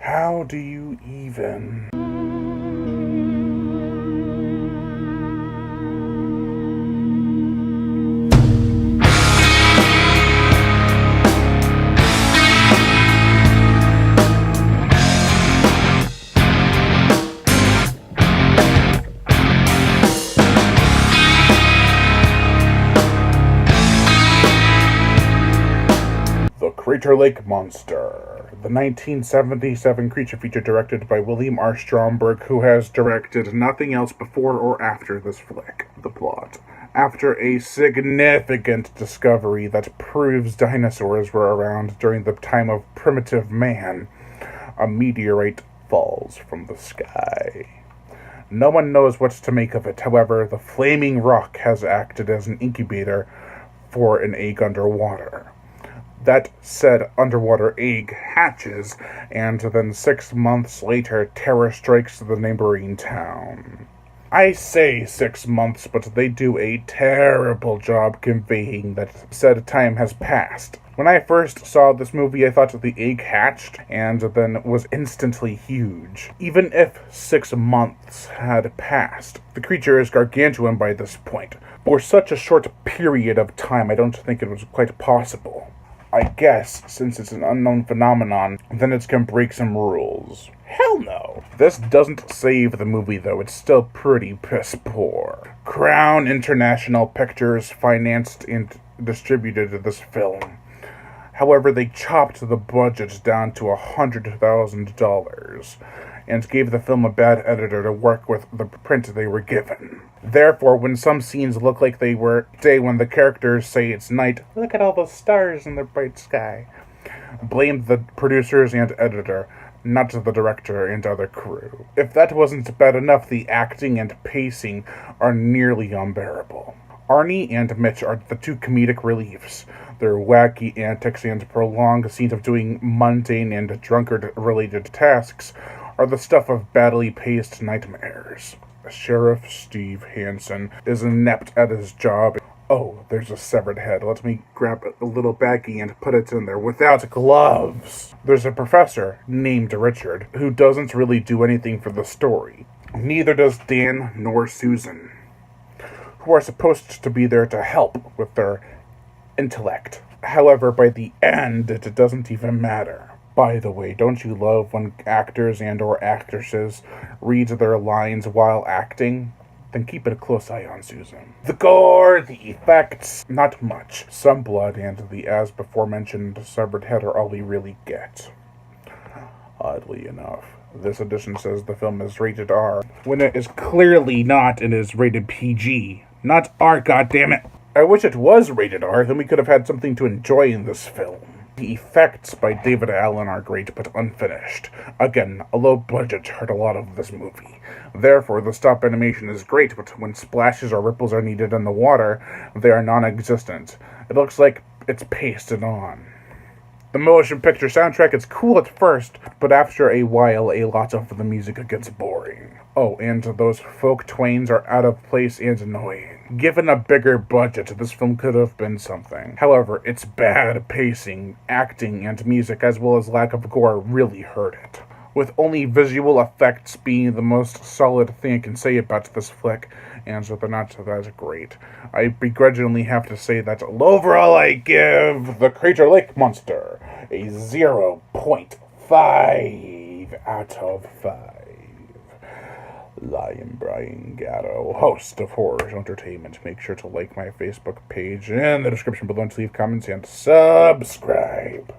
How do you even? The Crater Lake Monster, the 1977 creature feature directed by William R. Stromberg, who has directed nothing else before or after this flick. The plot. After a significant discovery that proves dinosaurs were around during the time of primitive man, a meteorite falls from the sky. No one knows what to make of it. However, the flaming rock has acted as an incubator for an egg underwater. That said underwater egg hatches, and then 6 months later, terror strikes the neighboring town. I say 6 months, but they do a terrible job conveying that said time has passed. When I first saw this movie, I thought the egg hatched and then was instantly huge. Even if 6 months had passed, the creature is gargantuan by this point. For such a short period of time, I don't think it was quite possible. I guess, since it's an unknown phenomenon, then it can break some rules. Hell no. This doesn't save the movie, though. It's still pretty piss poor. Crown International Pictures financed and distributed this film. However, they chopped the budget down to $100,000 and gave the film a bad editor to work with the print they were given. Therefore, when some scenes look like they were day when the characters say it's night, look at all those stars in the bright sky. Blame the producers and editor, not the director and other crew. If that wasn't bad enough, the acting and pacing are nearly unbearable. Arnie and Mitch are the two comedic reliefs. Their wacky antics and prolonged scenes of doing mundane and drunkard-related tasks are the stuff of badly paced nightmares. Sheriff Steve Hansen is inept at his job. Oh, there's a severed head. Let me grab a little baggie and put it in there without gloves. There's a professor named Richard who doesn't really do anything for the story. Neither does Dan nor Susan, who are supposed to be there to help with their intellect. However, by the end, it doesn't even matter. By the way, don't you love when actors and or actresses read their lines while acting? Then keep it a close eye on Susan. The gore, the effects, not much. Some blood and the as before mentioned severed head are all we really get. Oddly enough, this edition says the film is rated R, when it is clearly not and is rated PG. Not R, goddammit. I wish it was rated R, then we could have had something to enjoy in this film. The effects by David Allen are great, but unfinished. Again, a low budget hurt a lot of this movie. Therefore, the stop animation is great, but when splashes or ripples are needed in the water, they are non-existent. It looks like it's pasted on. The motion picture soundtrack is cool at first, but after a while, a lot of the music gets boring. Oh, and those folk twains are out of place and annoying. Given a bigger budget, this film could have been something. However, its bad pacing, acting, and music, as well as lack of gore, really hurt it. With only visual effects being the most solid thing I can say about this flick, and so they're not that great, I begrudgingly have to say that overall I give The Crater Lake Monster a 0.5 out of 5. Lion Brian Gatto, host of Horror Entertainment. Make sure to like my Facebook page in the description below and to leave comments and subscribe.